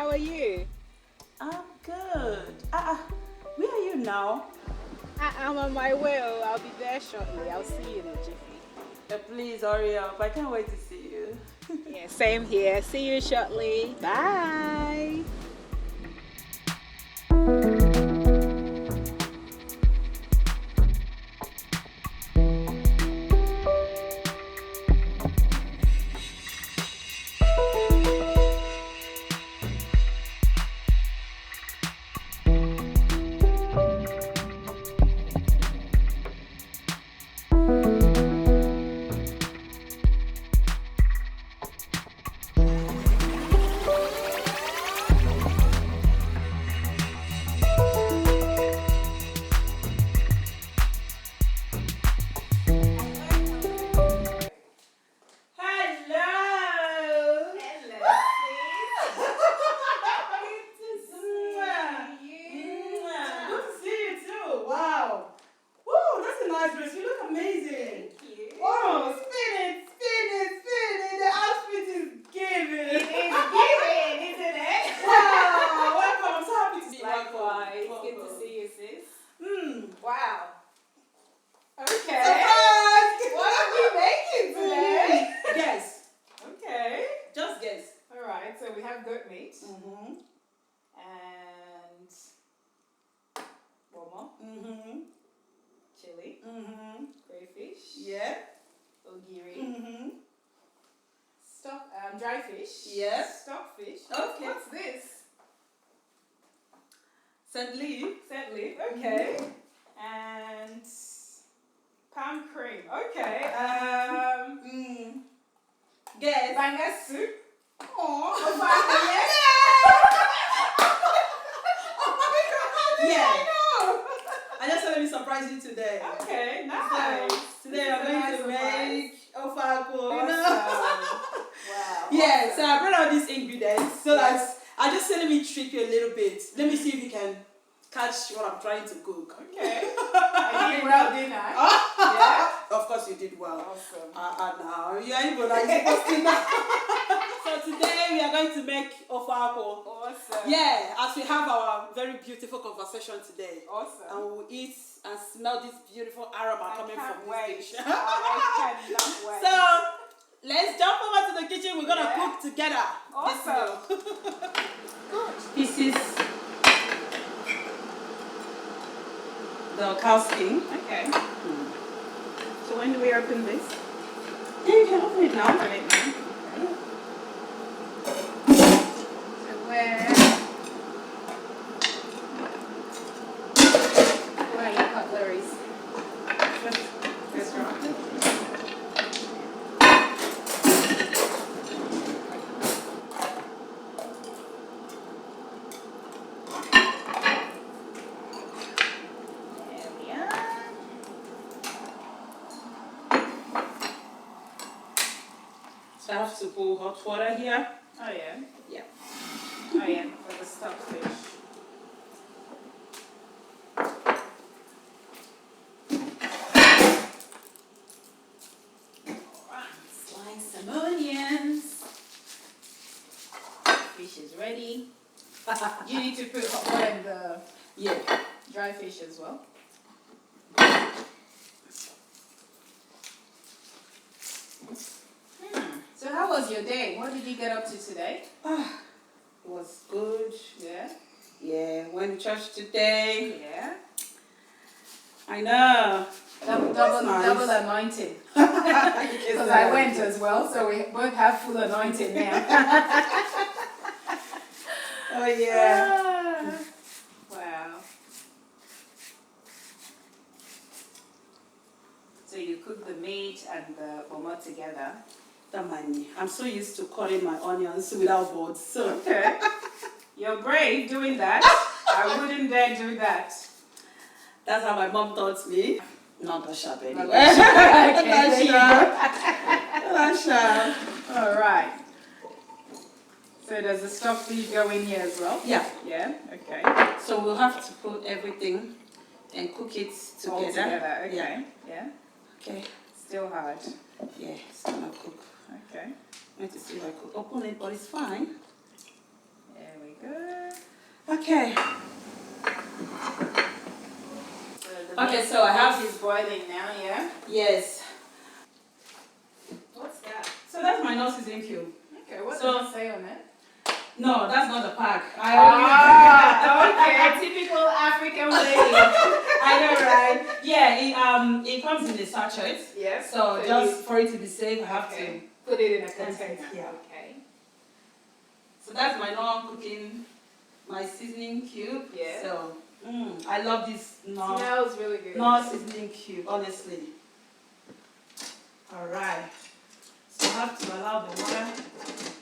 How are you? I'm good. Where are you now? I'm on my way. Oh, I'll be there shortly. I'll see you in a jiffy. Please hurry up. I can't wait to see you. Yeah, same here. See you shortly. Bye. Chili. Crayfish. Yeah. Ogiri. Stock, dry fish. Yeah. Stockfish. Okay. What's this? St. Lee. St. Leaf. Okay. And palm cream. Okay. Guess. Banga soup. Oh, Yes. Yeah. I just want to surprise you today. Okay, nice. So, today I'm going to make ofako, you know? Wow. Yeah, so I brought out these ingredients so that I just said let me trick you a little bit. Let me see if you can catch what I'm trying to cook. Okay. I did well, didn't I? Yeah. Of course you did well. Awesome. Now you are even like So today we are going to make ofako. Awesome. Yeah, as we have our very beautiful conversation today. Awesome. And we'll eat and smell this beautiful aroma coming from this dish. I cannot wait. So let's jump over to the kitchen. We're gonna cook together. Awesome. This meal. Good. This is the cow skin. Okay. So when do we open this? Yeah, you can open it now. Open it now. So where are your cutleries? Just right. So I have to pour hot water here. Oh yeah. Yeah. Oh yeah, for the stockfish. Slice some onions. Fish is ready. You need to put hot water in the dry fish as well. So how was your day? What did you get up to today? It was good. Yeah. Yeah, went to church today. Yeah. I know. Double anointing. Because I went as well, so we both have full anointing now. Oh yeah. Wow. So you cook the meat and the bomo together. Don't mind me. I'm so used to cutting my onions without boards. So Okay. You're brave doing that. I wouldn't dare do that. that's how my mom taught me. Not that sharp anyway. Okay, there you go. Not sharp. All right. So does the stockfish go in here as well? Yeah. Yeah. Okay. So we'll have to put everything and cook it together. All together. Okay. Yeah. Yeah. Okay. Still hard. Yeah, it's gonna cook. Okay. I need to see if I could open it, but it's fine. There we go. Okay. Okay, so I have this boiling now, yeah? Yes. What's that? So that's my no seasoning cube. Okay, what So- does it say on it? No, that's not the pack. Okay, typical African lady. I know, right? Yeah, it comes in a sachet. Yes. So just for it to be safe, I have Okay. Put it in a to. container. Yeah. Okay. So that's my normal cooking, my seasoning cube. Yeah. So I love this Smells really good. seasoning cube, honestly. All right. So I have to allow the water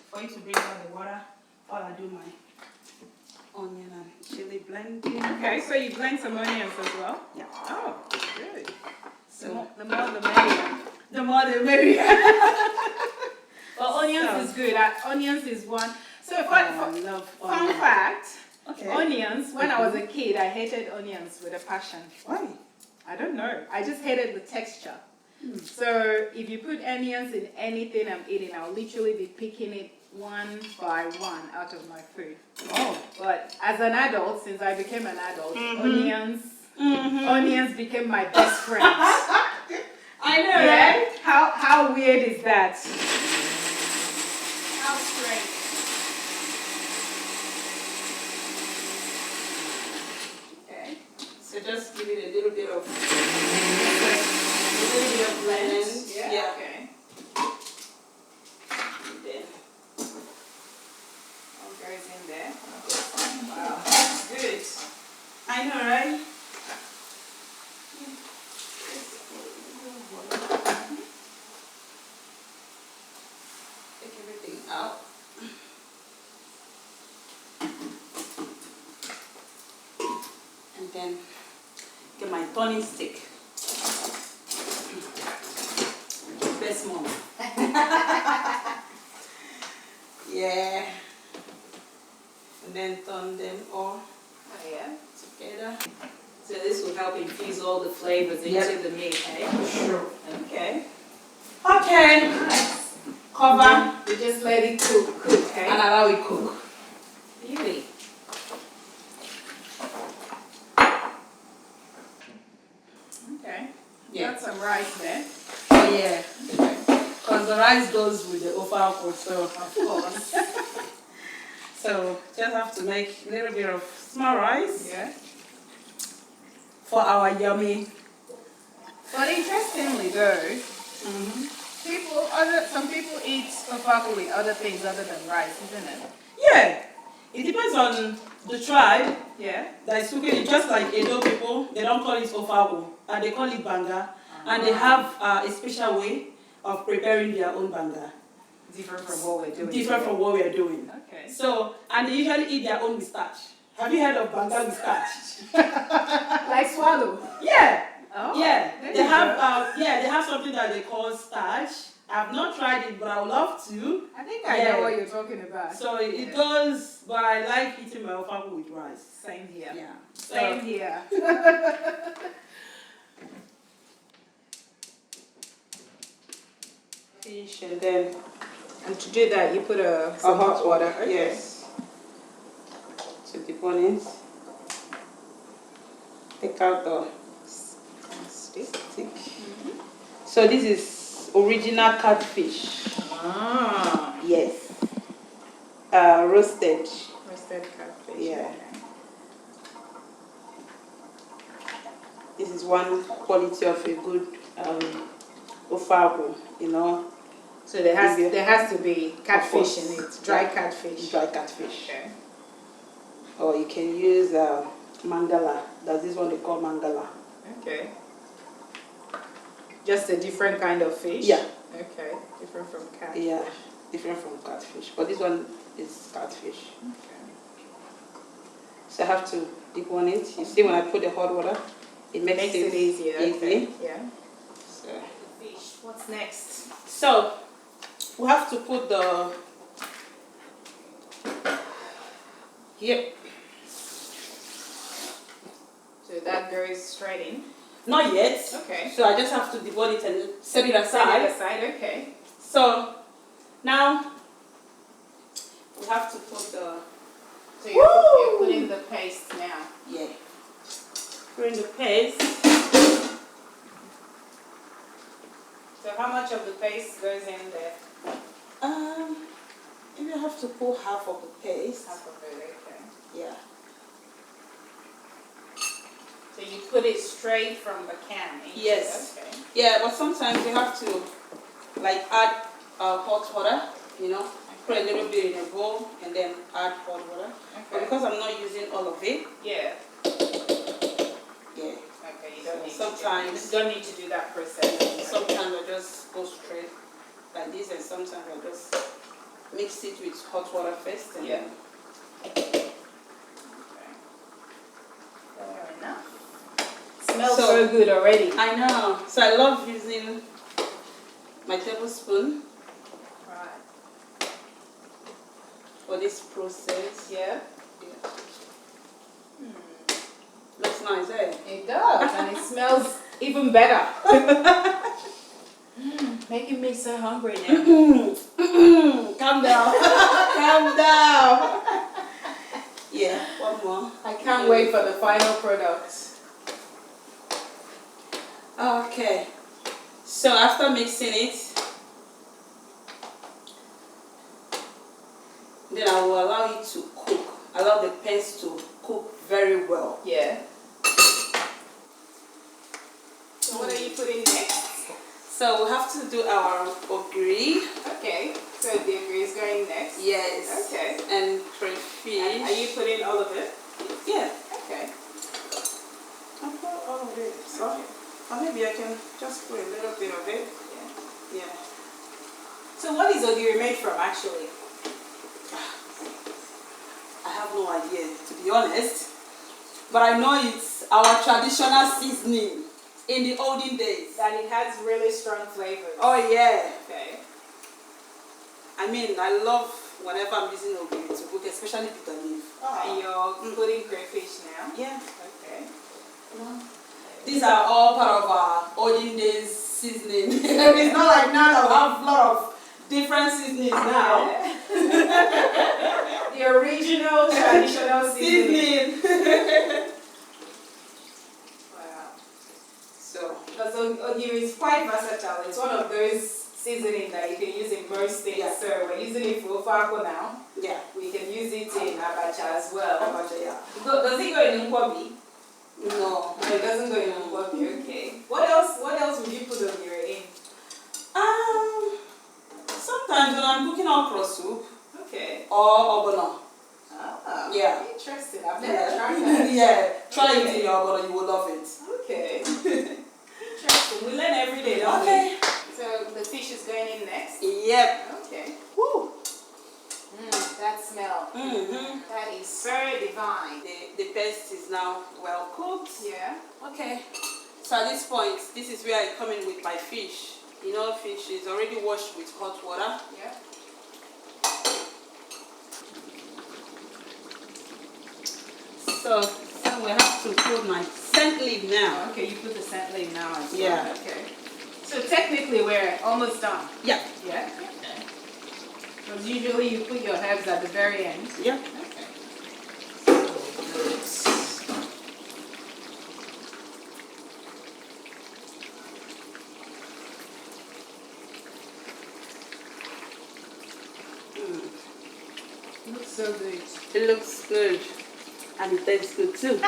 for it to bring out the water while I do my onion and chili blending. Okay, so you blend some onions as well? Yeah. Oh, good. So The more the merrier. the more the merrier. Well, onions is good. Onions is one. So I fun love fun onion. fact, Okay. onions, when I was a kid, I hated onions with a passion. Why? I don't know. I just hated the texture. So if you put onions in anything I'm eating, I'll literally be picking it one by one out of my food. Oh. But as an adult, since I became an adult, onions became my best friend. I know, Yeah? right? How weird is that? How strange. Okay. So just give it a little bit of blend. Yeah. Okay. And then All goes in there. Wow. That's good. I know, right? Take everything out. And then get my turning stick. Best mom. Yeah. And then turn them all Oh, yeah. together. So this will help infuse all the flavors into the meat, eh? Sure. Okay. Okay. Cover We just let it cook, okay? and allow it cook. Beauty. Okay. Yeah. Got some rice there. Oh yeah. Because the rice goes with the ofako, so Of course. so just have to make a little bit of small rice Yeah. for our yummy. But interestingly though, some people eat ofako with other things other than rice, isn't it? Yeah. It depends on the tribe Yeah. that is cooking it. Just like Edo people, they don't call it ofako, and they call it banga, and they have a special way of preparing their own banga. Different from what we're doing. Different from what we are doing. Okay. So, and they usually eat their own with starch. Have you heard of banga with starch? Like swallow. Yeah. Oh. Yeah, there they you have go. they have something that they call starch. I've not tried it, but I would love to. I think I know what you're talking about. So it goes, but I like eating my ofako with rice. Same here. Yeah. Same here. Fish and then And to do that, you put some hot water. Okay. Yes. To dip on it. Take out the stick. So this is original catfish. Ah. Yes. Roasted. Roasted catfish. Yeah. Okay. This is one quality of a good ofako, you know. So there has to be catfish in it, dry catfish. Dry catfish. Okay. Or you can use mangala. That's this one they call mangala. Okay. Just a different kind of fish? Yeah. Okay. Different from catfish. Yeah, different from catfish. But this one is catfish. Okay. So I have to dip on it. You see when I put the hot water, it makes it easier. easy. Okay. Yeah. So, Fish. What's next? so we have to put the So that goes straight in. Not yet. Okay. So I just have to debone it and set it aside. Set it aside. Okay. So now we have to put the So you're putting the paste now. Yeah. Put in the paste. So how much of the paste goes in there? Maybe I have to pour half of the paste. Half of it, okay. Yeah. So you put it straight from the can into Yes. Okay. Yeah, but sometimes you have to like add hot water, you know, put a little bit in a bowl and then add hot water. But because I'm not using all of it, Yeah. yeah. Okay, you don't need sometimes you don't need to do that process. Sometimes I just go straight like this, and sometimes I just mix it with hot water first. And Yeah. then Okay. Fair enough. Smells so good already. I know. So I love using my tablespoon for this process. Yeah. Yeah. Looks nice, eh? It does, and it smells even better. Making me so hungry now. Calm down. Calm down. Yeah, one more. I can't wait for the final product. Okay. So after mixing it, then I will allow it to cook. Allow the paste to cook very well. Yeah. So what are you putting next? So we have to do our ogiri. Okay. So the ogiri is going next. Yes. Okay. And crayfish. And are you putting all of it? Yeah. Okay. I'll put all of it. So, or maybe I can just put a little bit of it. Yeah. Yeah. So what is ogiri made from actually? I have no idea, to be honest. But I know it's our traditional seasoning in the olden days. That it has really strong flavors. Oh yeah. Okay. I mean, I love whenever I'm using ogiri to cook, especially bitter leaf. And you're putting crayfish now? Yeah. Okay. These are all part of our olden days seasoning. It's not like now we have a lot of different seasonings now. The original traditional seasoning. Wow. So, Because ogiri is quite versatile. It's one of those seasoning that you can use in most things. Yeah. So we're using it for ofako now. yeah. We can use it in abacha as well. Abacha, yeah. Does it go in nkwobi? No. No, it doesn't go in nkwobi. Okay. What else would you put ogiri in? Sometimes when I'm cooking okra soup Okay. or ogbono. Ah, Yeah. interesting. I've never tried that. Yeah, try it in your ogbono, you will love it. Okay. Interesting. We learn every day, don't we? So the fish is going in next? Yep. Okay. Woo. That smell. Mm-hmm. That is very divine. The paste is now well cooked. Yeah. Okay. So at this point, this is where I come in with my fish. You know, fish is already washed with hot water. Yeah. So we have to put my scent leaf now. Okay, you put the scent leaf now as well. Yeah. Okay. So technically we're almost done. Yeah. Yeah? Okay. Because usually you put your herbs at the very end. Yeah. Okay. Looks so good. It looks good. And it tastes good too.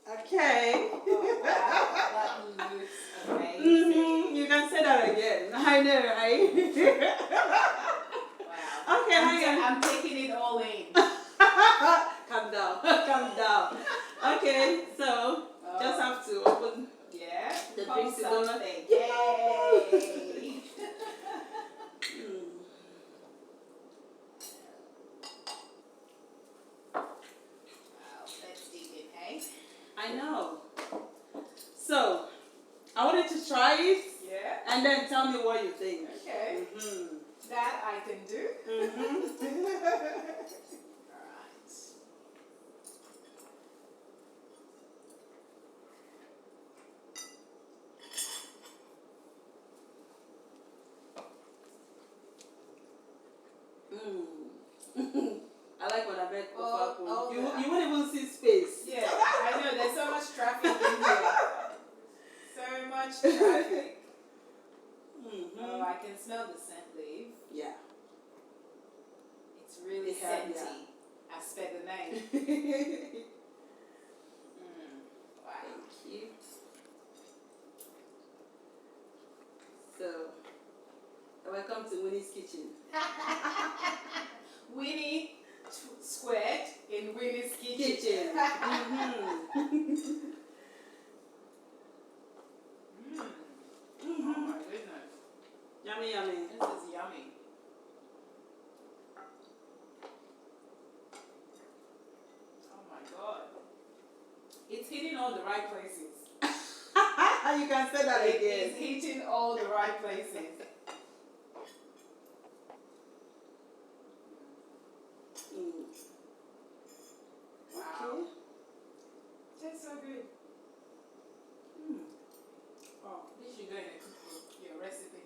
Okay. Oh, wow. That looks amazing. You can say that again. I know, right? Wow. Okay, I'm taking it all in. Calm down. Calm down. Okay, so just have to open Yeah. the Pop drinks is over. something. Yay! Wow, that's deep in, hey? I know. So, I wanted to try it Yeah. and then tell me what you think. Okay. That I can do. Alright. direct All you that. won't even see space. Yeah, I know, there's so much traffic in here. So much traffic. Oh, I can smell the scent leaf. Yeah. It's really They have, scenty. I spelled the name. Wow. Thank you. So, welcome to Winnie's kitchen. Winnie squared in Winnie's kitchen. Oh my goodness. Yummy, yummy. This is yummy. Oh my god. It's hitting all the right places. You can say that It again. is hitting all the right places. Wow. Okay. Tastes so good. Oh, this should go in a cookbook, your recipe.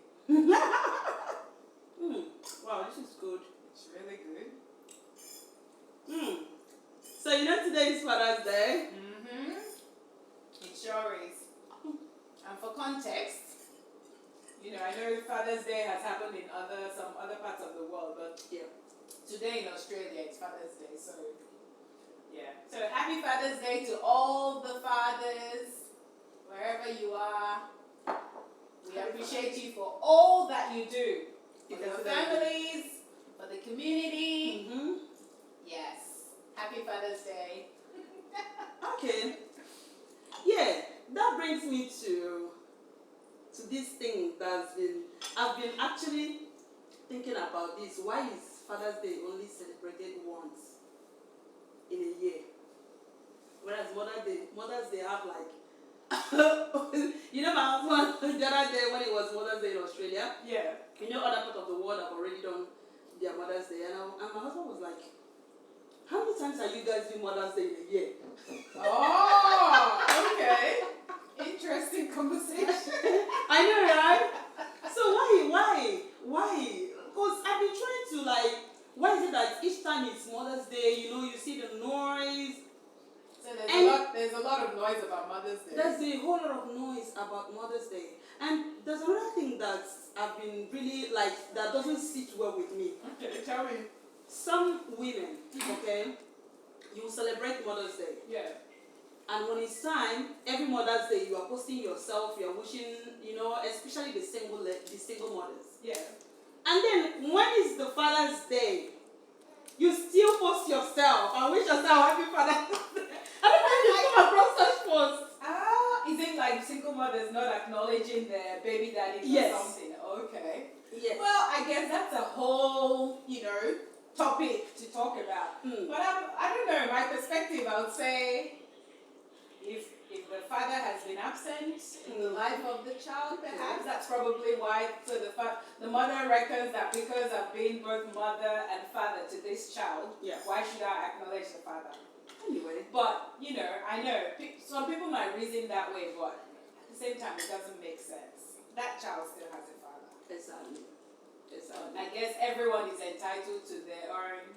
Wow, this is good. It's really good. So you know today is Father's Day. It sure is. And for context, you know, I know Father's Day has happened in some other parts of the world, but Yeah. today in Australia it's Father's Day, so yeah. So happy Father's Day to all the fathers, wherever you are. We appreciate you for all that you do. For your families, for the community. Yes. Happy Father's Day. Okay. Yeah, that brings me to this thing I've been actually thinking about this. Why is Father's Day only celebrated once in a year? Whereas Mother's Day have like you know, my husband the other day when it was Mother's Day in Australia, Yeah. you know, other part of the world have already done their Mother's Day, and my husband was like, how many times are you guys doing Mother's Day in a year? Oh, okay. Interesting conversation. I know, right? So why? Because I've been trying to like, why is it that each time it's Mother's Day, you know, you see the noise. So there's a lot of noise about Mother's Day. There's a whole lot of noise about Mother's Day. And there's another thing that I've been really like, that doesn't sit well with me. Okay, tell me. Some women, okay, you celebrate Mother's Day. Yeah. And when it's time, every Mother's Day, you are posting yourself, you are wishing, you know, especially the single mothers. Yeah. And then when is the Father's Day, you still post yourself and wish yourself happy Father's Day. I don't know if you come across such posts. Is it like single mothers not acknowledging their baby daddy or Yes. something? Okay. Yes. Well, I guess that's a whole, topic to talk about. But I don't know, my perspective, I would say if the father has been absent in the life of the child, perhaps that's probably why. So the mother reckons that because I've been both mother and father to this child, Yeah. why should I acknowledge the father? Anyway. But, I know some people might reason that way, but at the same time, it doesn't make sense. That child still has a father. Exactly. I guess everyone is entitled to their own,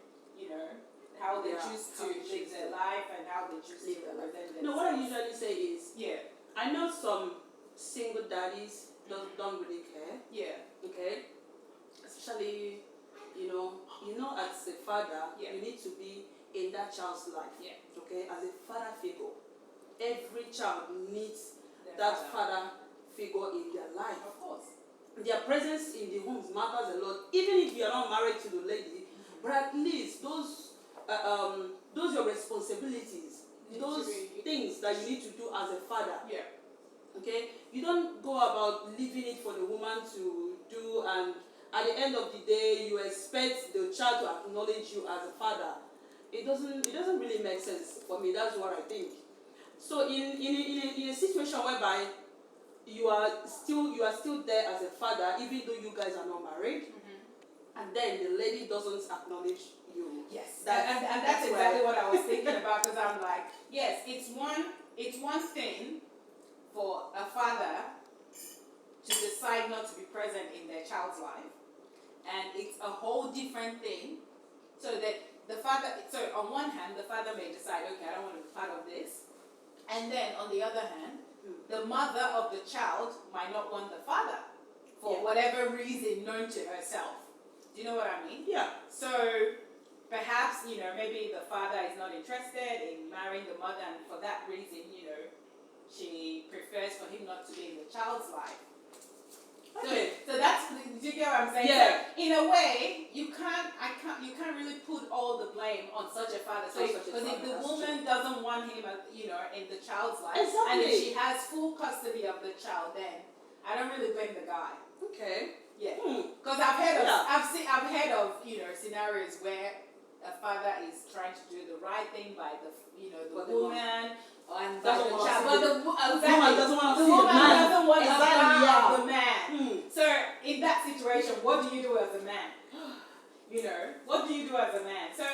how they Yeah, choose how to they live choose their to life and how they choose to live their life. represent No, what I themselves. usually say is, Yeah, I know some single daddies don't really care, yeah, okay? Especially, as a father, Yeah. you need to be in that child's life, Yeah. okay? As a father figure, every child needs their that father figure in their life. Of course. Their presence in the homes matters a lot, even if you are not married to the lady, but at least those your responsibilities, those things that you need to do as a father. Yeah. Okay, you don't go about leaving it for the woman to do, and at the end of the day, you expect the child to acknowledge you as a father. It doesn't really make sense for me. That's what I think. So in a situation whereby you are still there as a father, even though you guys are not married, and then the lady doesn't acknowledge you. Yes, and that's exactly what I was thinking about, because I'm like, yes, it's one thing for a father to decide not to be present in their child's life, and it's a whole different thing so that the father, so on one hand, the father may decide, okay, I don't want to be part of this. And then on the other hand, the mother of the child might not want the father for whatever reason known to herself. Do you know what I mean? Yeah. So perhaps, maybe the father is not interested in marrying the mother, and for that reason, she prefers for him not to be in the child's life. Okay. So that's, do you get what I'm saying? Yeah. So in a way, you can't really put all the blame on such a father. So because if the woman doesn't want him, in the child's life, and if she has full custody of the child, then I don't really blame the guy. Okay. Yeah. Because I've heard of scenarios where a father is trying to do the right thing by the woman. And by the child, but the woman doesn't want to the man. So in that situation, what do you do as a man? What do you do as a man? So,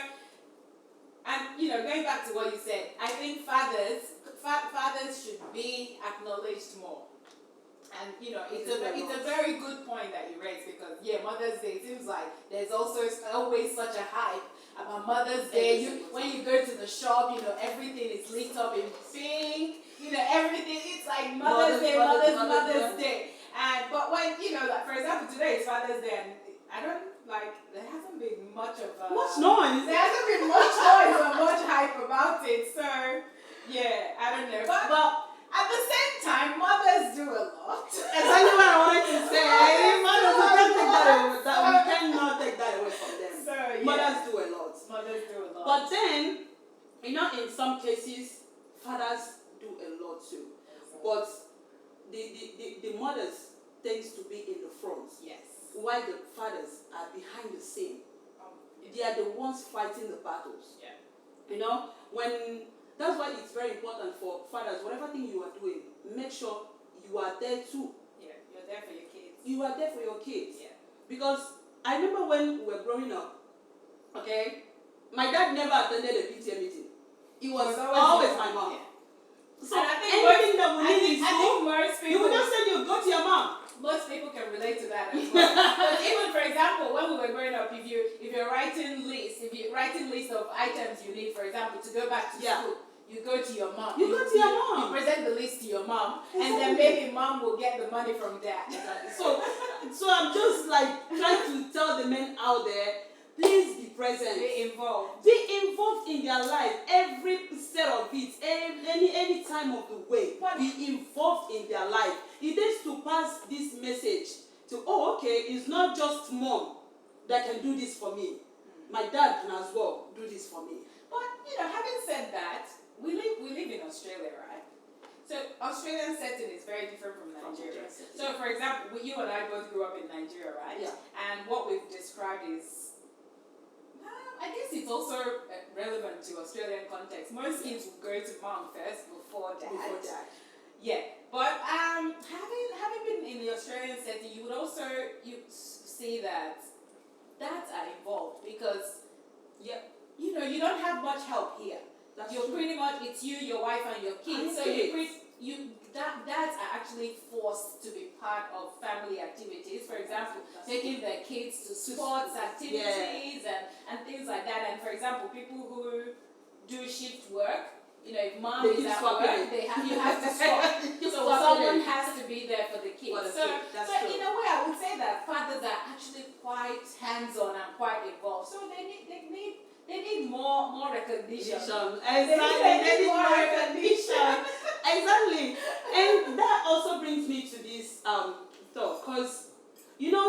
and going back to what you said, I think fathers should be acknowledged more. And it's a very good point that you raised, because Mother's Day, it seems like there's also always such a hype about Mother's Day. When you go to the shop, everything is lit up in pink. Everything, it's like Mother's Day. But when like for example, today is Father's Day, and I don't there hasn't been much of much noise. There hasn't been much noise or much hype about it. So I don't know, but. At the same time, mothers do a lot. Exactly what I wanted to say. Mothers, we cannot take that away from them. So, mothers do a lot. Mothers do a lot. But then, in some cases, fathers do a lot too. Exactly. But the mothers tends to be in the front. Yes. While the fathers are behind the scene. They are the ones fighting the battles. Yeah. That's why it's very important for fathers, whatever thing you are doing, make sure you are there too. Yeah, you're there for your kids. You are there for your kids. Yeah. Because I remember when we were growing up, okay, my dad never attended a PTA meeting. It was always my mom. Yeah. So anything that we need in school, you would just say you go to your mom. Most people can relate to that as well. But even for example, when we were growing up, if you're writing list of items you need, for example, to go back to school, you go to your mom. You go to your mom. You present the list to your mom, and then maybe mom will get the money from dad. So I'm just trying to tell the men out there, please be present. Be involved. Be involved in their life, every step of it, any time of the way. Be involved in their life. It is to pass this message to, it's not just mom that can do this for me. My dad can as well do this for me. But having said that, we live in Australia, right? So Australian setting is very different from Nigeria. So for example, you and I both grew up in Nigeria, right? Yeah. And what we've described is, I guess it's also relevant to Australian context. Most kids will go to mom first before dad. Yeah. But having been in the Australian setting, you would also see that dads are involved, because you don't have much help here. You're pretty much, it's you, your wife, and your kids. So dads are actually forced to be part of family activities. For example, taking their kids to sports activities and things like that. And for example, people who do shift work, if mom is at work, you have to swap. So someone has to be there for the kids. So in a way, I would say that fathers are actually quite hands-on and quite involved. So they need more recognition. Exactly. They need more recognition. Exactly. And that also brings me to this thought, because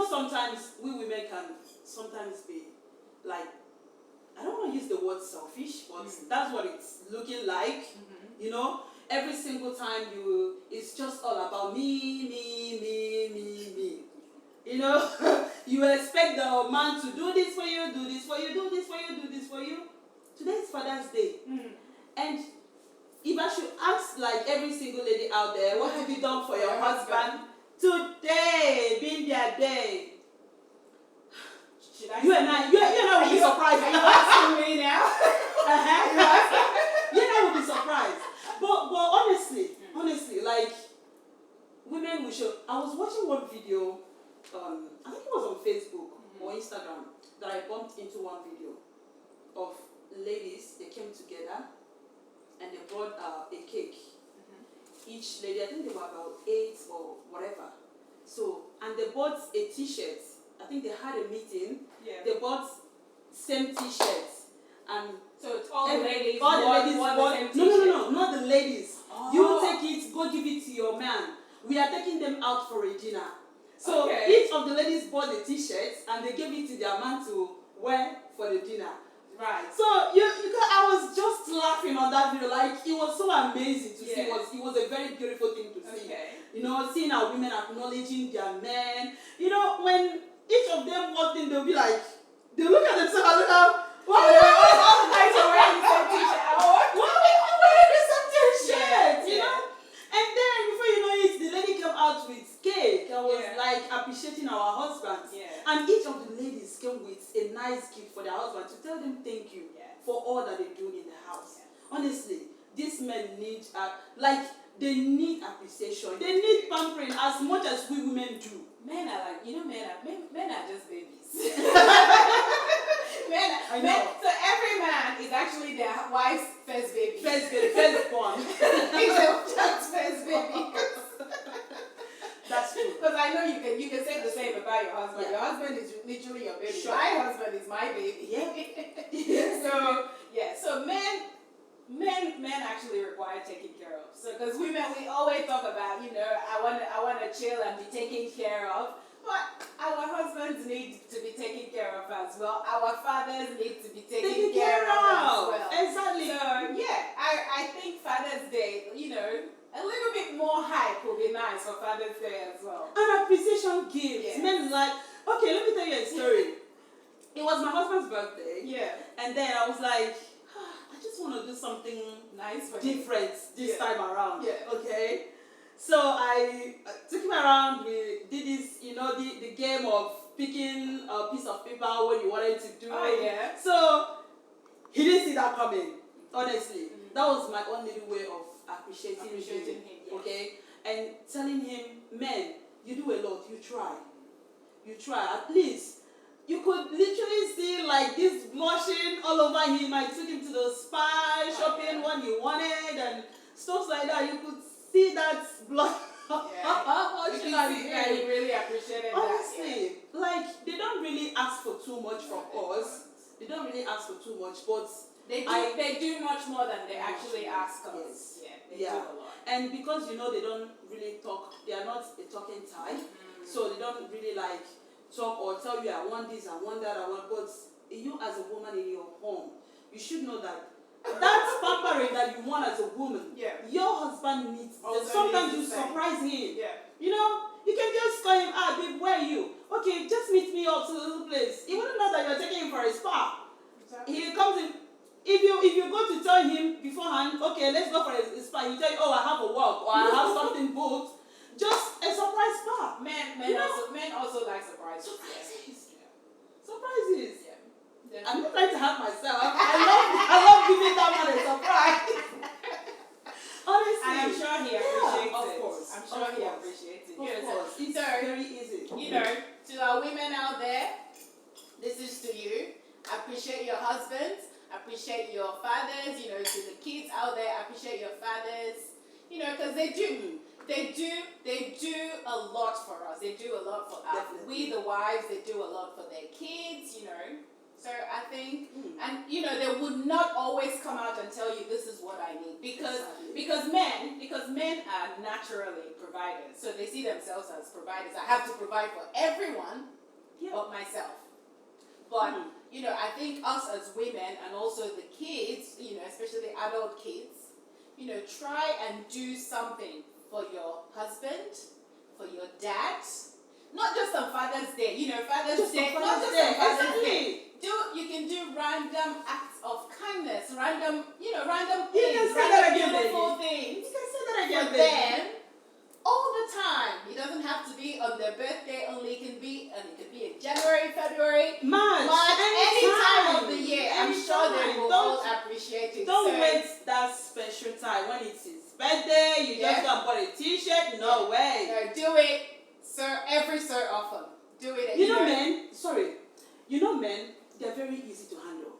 sometimes we women can sometimes be I don't want to use the word selfish, but that's what it's looking like. Every single time it's just all about me. You expect the man to do this for you, do this for you, do this for you, do this for you. Today is Father's Day. And if I should ask every single lady out there, what have you done for your husband? Today being their day. You and I will be surprised. Are you asking me now? You and I will be surprised. But honestly, women, we should. I was watching one video, I think it was on Facebook or Instagram, that I bumped into one video. of ladies, they came together and they brought a cake. Each lady, I think they were about 8 or whatever. So, and they bought a t-shirt. I think they had a meeting. Yeah. They bought same t-shirts. And so it's all the ladies bought the same t-shirt. No, not the ladies. Oh. You take it, go give it to your man. We are taking them out for a dinner. So okay. each of the ladies bought the t-shirts and they gave it to their man to wear for the dinner. Right. So I was just laughing on that video. Like, it was so amazing to see. It was a very beautiful thing to see. Okay. You know, seeing our women acknowledging their men. You know, when each of them walked in, they'll be like, they look at themselves and look out. All the guys are wearing the same t-shirt. Why are we all wearing the same t-shirt? You Yeah. know? And then before you know it, the lady came out with cake and was like appreciating our husbands. Yeah. And each of the ladies came with a nice gift for their husband to tell them thank you for all that they do in the house. Honestly, these men need they need appreciation. They need pampering as much as we women do. Men are like, men are just babies. I know. So every man is actually their wife's first baby. First born. He's their first baby. That's true. Because I know you can say the same about your husband. Yeah. Your husband is literally your baby. Sure. My husband is my baby. Yeah. So men actually require taking care of. So because women, we always talk about, I want to chill and be taken care of. But our husbands need to be taken care of as well. Our fathers need to be taken care of as well. Exactly. So I think Father's Day, a little bit more hype will be nice for Father's Day as well. An appreciation gift. Yes. Men like, okay, let me tell you a story. It was my husband's birthday. Yeah. And then I was like, I just want to do something Nice for different this time around. Yeah. Okay. So I took him around. We did this, the game of picking a piece of paper what you wanted to do. Oh yeah. So he didn't see that coming. Honestly, that was my own little way of appreciating him. Yes. Okay, and telling him, man, you do a lot. You try. At least you could literally see like this blushing all over him. I took him to the spa shopping when he wanted and stuff like that. You could see that blush. You can see that he really appreciated honestly, like they don't really ask for too much from us. They don't really ask for too much, but they do much more than they actually ask us. Yes. They do a lot. And because they don't really talk, they are not a talking type, so they don't really like talk or tell you I want this, I want that, I want. But you as a woman in your home, you should know that pampering that you want as a woman, your husband needs. Sometimes you surprise him. Yeah. You can just call him, babe, where are you? Okay, just meet me up to the place. He wouldn't know that you're taking him for a spa. Exactly. He comes in. If you go to tell him beforehand, okay, let's go for a spa. You tell him, I have a walk or I have something booked. Just a surprise spa. Men also like surprises. Surprises. Yeah. I'm not trying to help myself. I love giving that man a surprise. Honestly. And I'm sure he appreciates of it. course. I'm sure he appreciates it. Of course. It's very easy. To our women out there, this is to you. Appreciate your husbands. Appreciate your fathers. To the kids out there, appreciate your fathers. Because they do a lot for us. They do a lot for us. Definitely. We, the wives, they do a lot for their kids. So I think, and they would not always come out and tell you this is what I need because men are naturally providers. So they see themselves as providers. I have to provide for everyone, but myself. But I think us as women and also the kids, especially adult kids, try and do something for your husband, for your dad. Not just on Father's Day, Father's Day, not just on Father's Day. You can do random acts of kindness, random things, random beautiful things. You can say that again, for them all the time. It doesn't have to be on their birthday only. It can be in January, February, March, any time of the year. I'm sure they will all appreciate it. Don't wait that special time when it's his birthday. You just go and buy a t-shirt. No way. No, do it, sir. Every so often. Do it. Men. they're very easy to handle.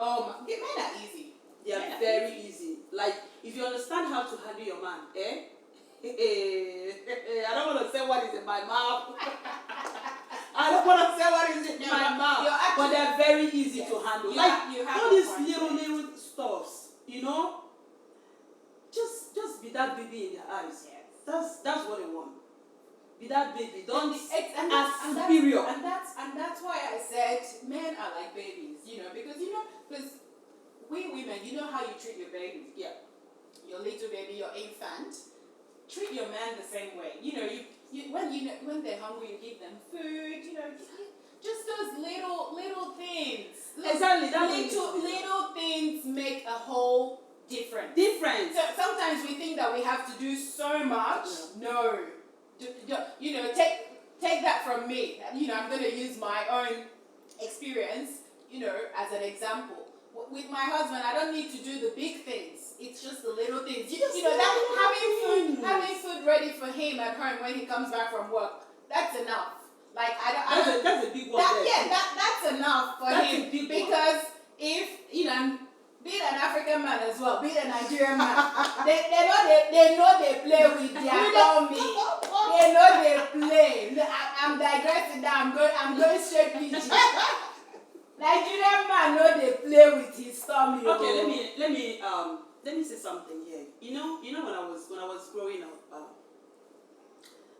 Men are easy. They are very easy. Like, if you understand how to handle your man, I don't want to say what is in my mouth. I don't want to say what is in my mouth. But they're very easy to handle. All these little stuffs, just be that baby in their eyes. Yes. That's what they want. Be that baby. Don't act superior. And that's why I said men are like babies, because we women, how you treat your baby. Yeah. Your little baby, your infant. Treat your man the same way. When they're hungry, you give them food. Just those little things. Exactly. Little things make a whole difference. So sometimes we think that we have to do so much. Yeah. No. Take that from me. I'm going to use my own experience, as an example. With my husband, I don't need to do the big things. It's just the little things. Having food ready for him at home when he comes back from work. That's enough. That's a big one. That's enough for him, because if be it an African man as well, be it a Nigerian man, they know they play with their tummy. They know they play. I'm digressing now. I'm going straight PG. Nigerian man know they play with his tummy. Okay, let me say something here. When I was growing up,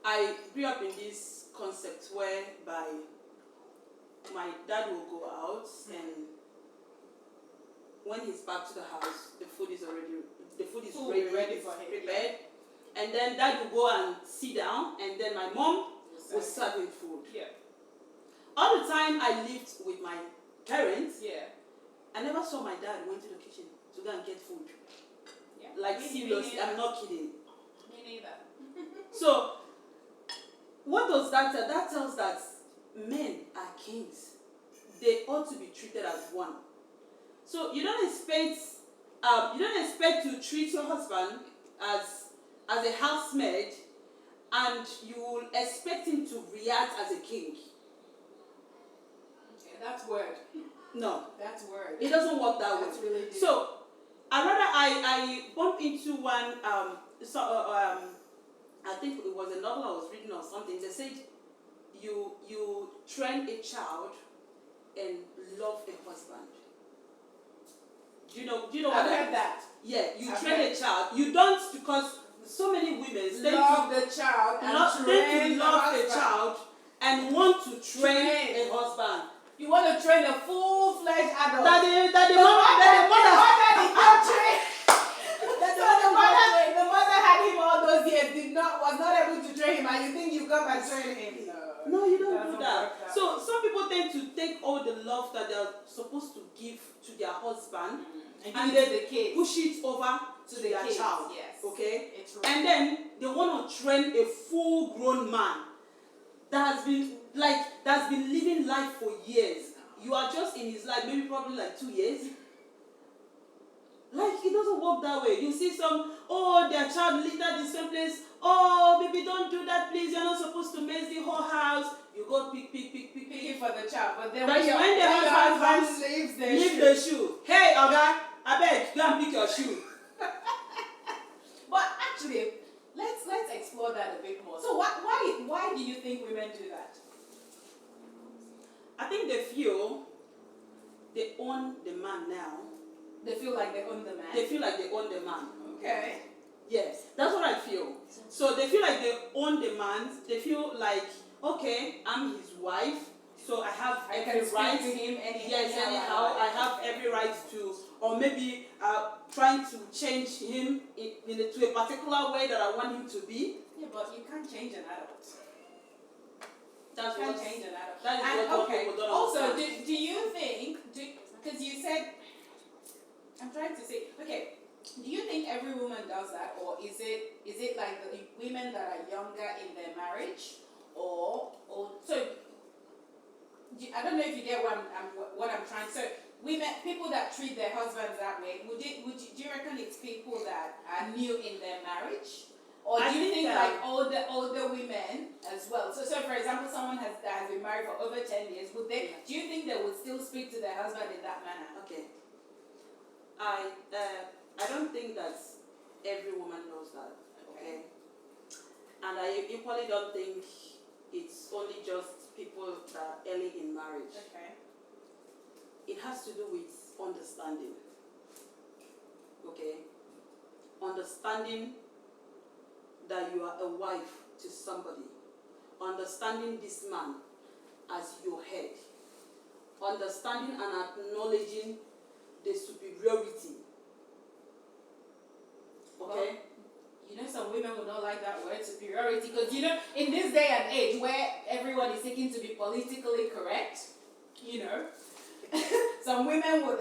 I grew up in this concept whereby my dad will go out, and when he's back to the house, the food is ready for him, prepared. And then dad will go and sit down, and then my mom will serve him food. Yeah. All the time I lived with my parents, I never saw my dad went to the kitchen to go and get food. Yeah. Seriously, I'm not kidding. Me neither. So, what does that tell? That tells that men are kings. They ought to be treated as one. So you don't expect to treat your husband as a housemaid, and you will expect him to react as a king. Okay, that's word. No. That's word. It doesn't work that way. That's really deep. So I bumped into one I think it was a novel I was reading or something. They said you train a child and love a husband. Do you know what I've heard that? Yeah, you train a child. You don't, because so many women love the child and train the child and want to train a husband. You want to train a full-fledged adult. That the mother did not train. The mother had him all those years, was not able to train him, and you think you come and train him. No, you don't do that. So some people tend to take all the love that they're supposed to give to their husband and then they push it over to their child. Yes. Okay? It's right. And then they want to train a full-grown man that's been living life for years. You are just in his life, maybe probably 2 years. It doesn't work that way. You see their child littered the same place. Oh, baby, don't do that, please. You're not supposed to mess the whole house. You go pick for the child. But then when the husband leave the shoe. Hey, Oga, I beg, go and pick your shoe. But actually, let's explore that a bit more. So why do you think women do that? I think they feel they own the man now. They feel like they own the man? They feel like they own the man. Okay. Yes, that's what I feel. So they feel like they own the man. They feel like, okay, I'm his wife, so I have every right to him anyhow. Yes, anyhow, I have every right to, or maybe trying to change him to a particular way that I want him to be. Yeah, but you can't change an adult. You can't change an adult. That is what people don't also, understand. do you think, because you said, I'm trying to say, okay, do you think every woman does that, or is it like the women that are younger in their marriage, or so? I don't know if you get what I'm trying. So people that treat their husbands that way, do you reckon it's people that are new in their marriage, Or do you think like older women as well? So for example, someone that has been married for over 10 years, would they? Do you think they would still speak to their husband in that manner? Okay. I don't think that every woman knows that. Okay. And I equally don't think it's only just people that are early in marriage. Okay. It has to do with understanding. Okay? Understanding that you are a wife to somebody. Understanding this man as your head. Understanding and acknowledging the superiority. Okay? Well, some women would not like that word, superiority, because in this day and age where everyone is seeking to be politically correct, some women would,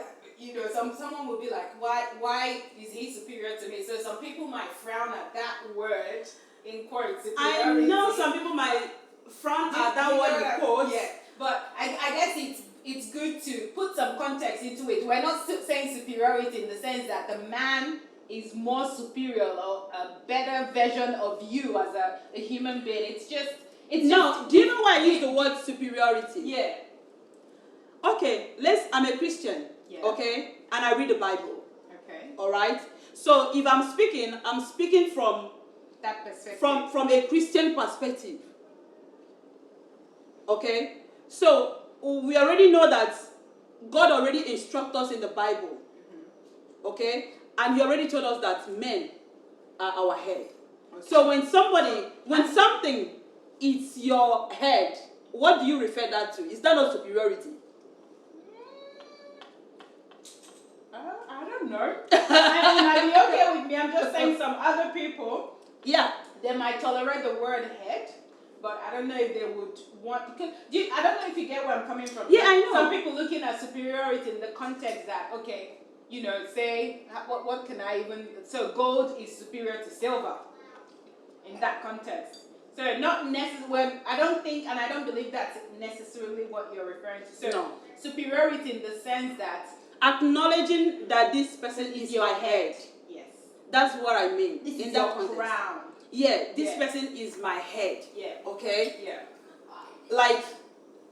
someone would be like, why is he superior to me? So some people might frown at that word in quote, superiority. I know some people might frown at that word in quotes. Yeah, but I guess it's good to put some context into it. We're not saying superiority in the sense that the man is more superior or a better version of you as a human being. Do you know why I use the word superiority? Yeah. Okay, I'm a Christian, okay, and I read the Bible. Okay. All right. So if I'm speaking from that perspective, from a Christian perspective. Okay. So we already know that God already instructs us in the Bible. Mm-hmm. Okay, and He already told us that men are our head. Okay. So when something is your head, what do you refer that to? Is that not superiority? I don't know. I might be okay with me. I'm just saying some other people, they might tolerate the word head, but I don't know if they would want. Because I don't know if you get where I'm coming from. Yeah, I know. Some people looking at superiority in the context that say what can I even? So gold is superior to silver in that context. So not necessarily. I don't think, and I don't believe that's necessarily what you're referring to. So no. Superiority in the sense that acknowledging that this person is my head. Yes. That's what I mean. This in is that your context. crown. Yeah, this person is my head. Yeah. Okay? Yeah. Like,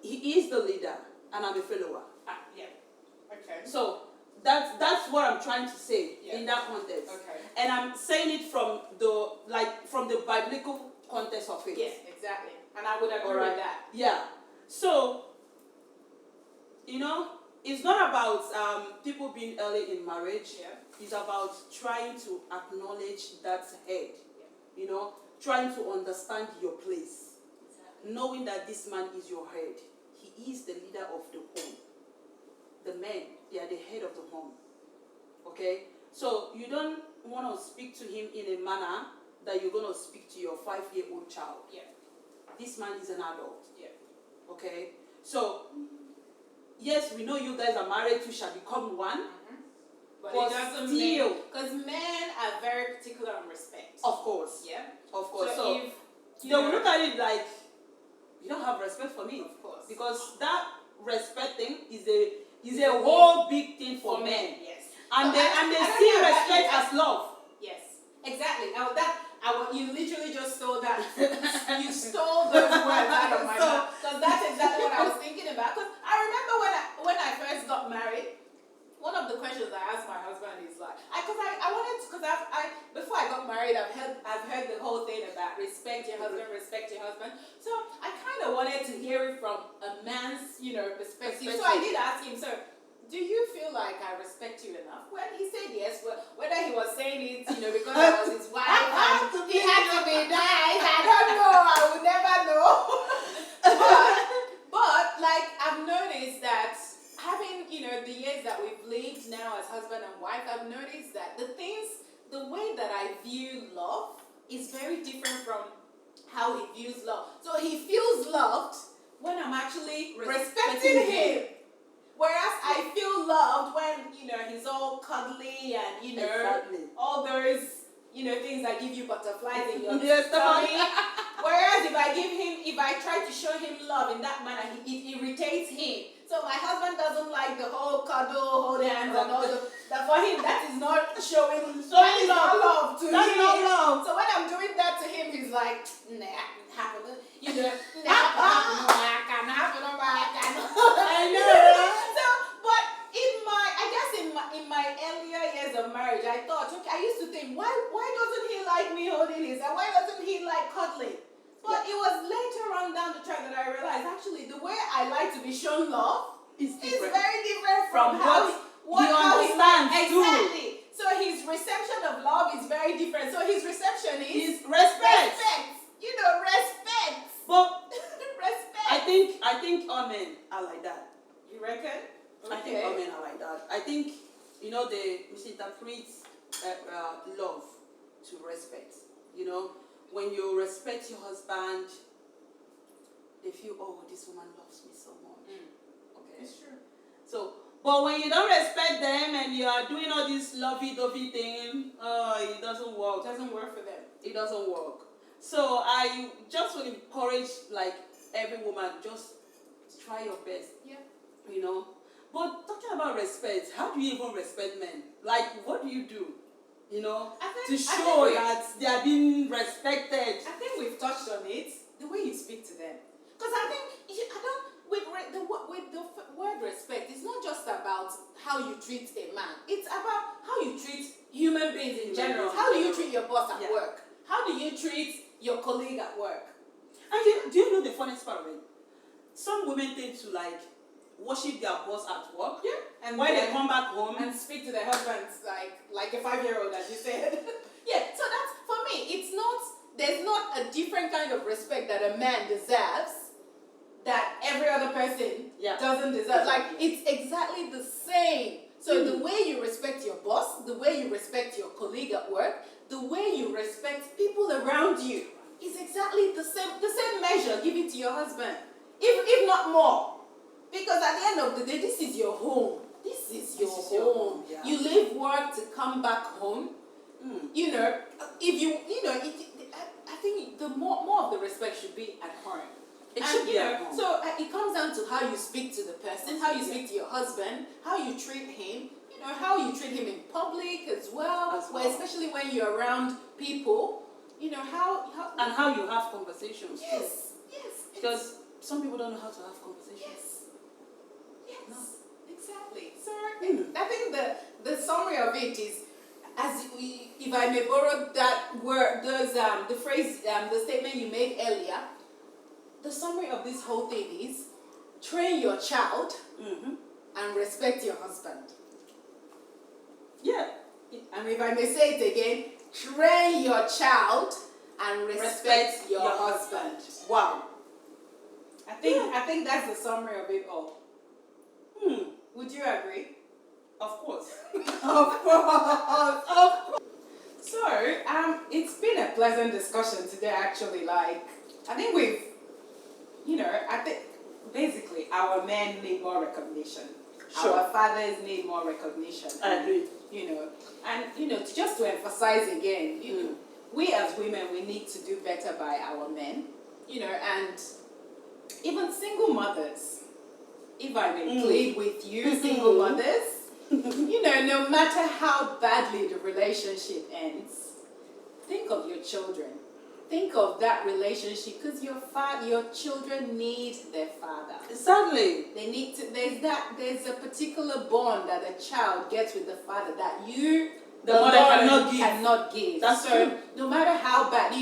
he is the leader and I'm a follower. Yeah. Okay. So that's what I'm trying to say in that context. Okay. And I'm saying it from the biblical context of it. Yes, exactly. And I would agree with that. Yeah. So, it's not about people being early in marriage. Yeah. It's about trying to acknowledge that head. Yeah. Trying to understand your place. Exactly. Knowing that this man is your head. He is the leader of the home. The men, they are the head of the home. Okay? So you don't want to speak to him in a manner that you're going to speak to your 5-year-old child. Yeah. This man is an adult. Yeah. Okay? So, yes, we know you guys are married, you shall become one. Mm-hmm. But it doesn't still, because men are very particular on respect. Of course. Yeah. Of course. So if they will look at it like, you don't have respect for me. Of course. Because that respect thing is a whole big thing for men. Yes. And they see respect as love. Yes. Exactly. You literally just stole that. You stole those words out of my mouth. Because that's exactly what I was thinking about. Because I remember when I first got married, one of the questions I asked my husband is like, before I got married, I've heard the whole thing about respect your husband. So I kind of wanted to hear it from a man's, perspective. So I did ask him, so do you feel like I respect you enough? Well, he said yes. Well, whether he was saying it, because I was his wife and he had to be nice, I don't know. I will never know. but I've noticed that having, the years that we've lived now as husband and wife, I've noticed that the way that I view love is very different from how he views love. So he feels loved when I'm actually respecting him. Whereas I feel loved when, he's all cuddly and, exactly. all those, things that give you butterflies in your tummy. Whereas if I try to show him love in that manner, it irritates him. So my husband doesn't like the whole cuddle, hold hands, and all that. For him, that is not showing love to him. That's not love. So when I'm doing that to him, he's like, nah, happen. You know, I know. So, but in my earlier years of marriage, I thought, okay, I used to think, why doesn't he like me holding his hand? Why doesn't he like cuddling? But it was later on down the track that I realized actually the way I like to be shown love is very different from how he understands. Exactly. So his reception of love is very different. So his reception is respect. You know, respect. But respect. I think all men are like that. You reckon? Okay. I think all men are like that. I think they misinterpret love to respect. When you respect your husband, they feel, oh, this woman loves me so much. Okay. It's true. So, but when you don't respect them and you are doing all this lovey-dovey thing, it doesn't work. It doesn't work for them. It doesn't work. So I just would encourage every woman, just try your best. Yeah. But talking about respect, how do you even respect men? What do you do? To show that they are being respected. I think we've touched on it. The way you speak to them, because I think with the word respect, it's not just about how you treat a man. It's about how you treat human beings in general. How do you treat your boss at work? How do you treat your colleague at work? And do you know the funniest part of it? Some women tend to worship their boss at work. Yeah. And when they come back home and speak to their husbands like a 5-year-old, as you said. Yeah. So that's, for me, there's not a different kind of respect that a man deserves that every other person doesn't deserve. It's exactly the same. So the way you respect your boss, the way you respect your colleague at work, the way you respect people around you is exactly the same measure. Give it to your husband, if not more. Because at the end of the day, this is your home. This is your home. Yeah. You leave work to come back home. I think the more of the respect should be at home. It should be at home. So it comes down to how you speak to the person, how you speak to your husband, how you treat him, how you treat him in public as well. Especially when you're around people, how and how you have conversations. Yes. Because some people don't know how to have conversations. Yes. No. Exactly. So I think the summary of it is, if I may borrow that word, the phrase, the statement you made earlier, the summary of this whole thing is train your child and respect your husband. Yeah. And if I may say it again, train your child and respect your husband. Wow. I think that's the summary of it all. Would you agree? Of course. Of course. So, it's been a pleasant discussion today, actually. I think we've, I think basically our men need more recognition. Sure. Our fathers need more recognition. I agree. And, just to emphasize again, we as women, we need to do better by our men, and even single mothers. If I may plead with you, single mothers, no matter how badly the relationship ends, think of your children. Think of that relationship, because your children need their father. Certainly. They need to. There's a particular bond that a child gets with the father that the mother cannot give. That's true. No matter how bad,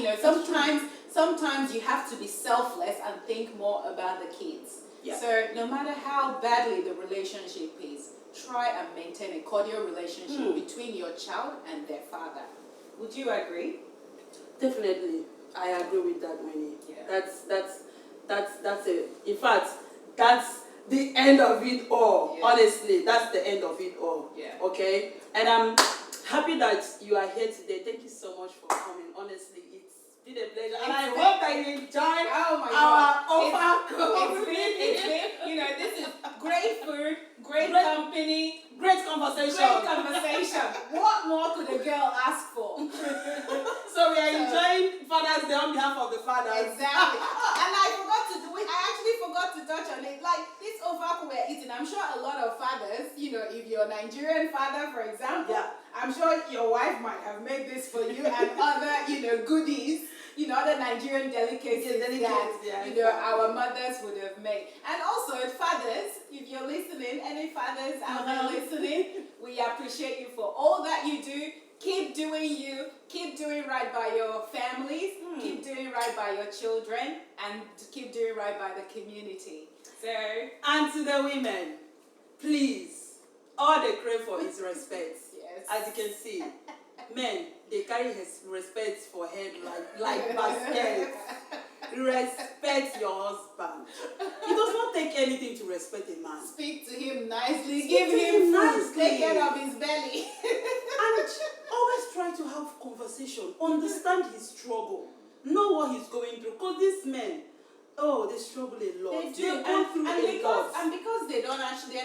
sometimes you have to be selfless and think more about the kids. Yeah. So no matter how badly the relationship is, try and maintain a cordial relationship between your child and their father. Would you agree? Definitely, I agree with that, Winnie. Yeah. That's it. In fact, that's the end of it all. Yeah. Honestly, that's the end of it all. Yeah. Okay? And I'm happy that you are here today. Thank you so much for coming. Honestly, it's been a pleasure. And I hope that you enjoyed our offer. It's been, this is great food, great company, great conversation. Great conversation. What more could a girl ask for? So we are enjoying Father's Day on behalf of the fathers. Exactly. And I actually forgot to touch on it. Like this ofako we're eating, I'm sure a lot of fathers, if you're a Nigerian father, for example, I'm sure your wife might have made this for you and other, goodies, other Nigerian delicacies that, our mothers would have made. And also, fathers, if you're listening, any fathers out there listening, we appreciate you for all that you do. Keep doing you. Keep doing right by your families. Keep doing right by your children. And keep doing right by the community. So, and to the women, please, all they crave for is respect. Yes. As you can see, men, they carry his respect for head like baskets. Respect your husband. It does not take anything to respect a man. Speak to him nicely. Give him food. Take care of his belly. And always try to have conversation. Understand his struggle. Know what he's going through. Because these men, they struggle a lot. They do. And because they don't actually,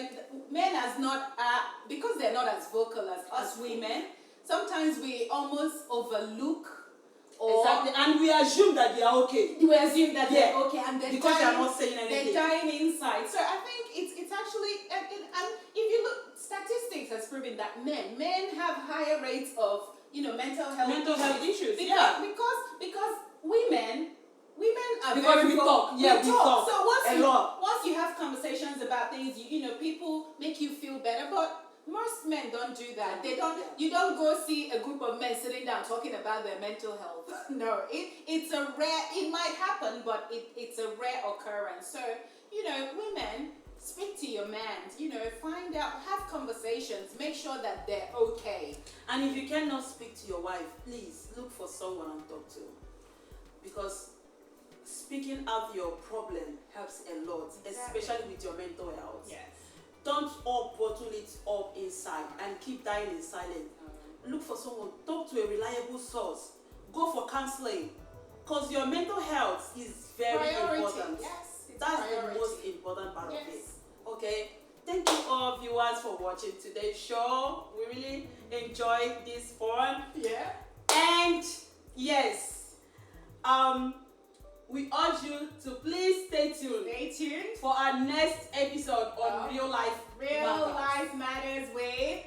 men because they're not as vocal as us women, sometimes we almost overlook. Exactly, and we assume that they are okay. We assume that they're okay, and because they are not saying anything. They're dying inside. So I think it's actually, and if you look, statistics has proven that men have higher rates of mental health issues. Because women are because very we talk. We talk. So once you have conversations about things, people make you feel better, but most men don't do that. They don't. You don't go see a group of men sitting down talking about their mental health. No, it's a rare. It might happen, but it's a rare occurrence. So women, speak to your man. Find out, have conversations, make sure that they're okay. And if you cannot speak to your wife, please look for someone and talk to, because speaking out your problem helps a lot, especially with your mental health. Yes. Don't all bottle it up inside and keep dying in silence. Look for someone. Talk to a reliable source. Go for counseling. Because your mental health is very important. Yes, that's the most important part of it. Okay? Thank you all viewers for watching today's show. We really enjoyed this fun. Yeah. And yes, we urge you to please stay tuned. Stay tuned for our next episode on Real Life Matters with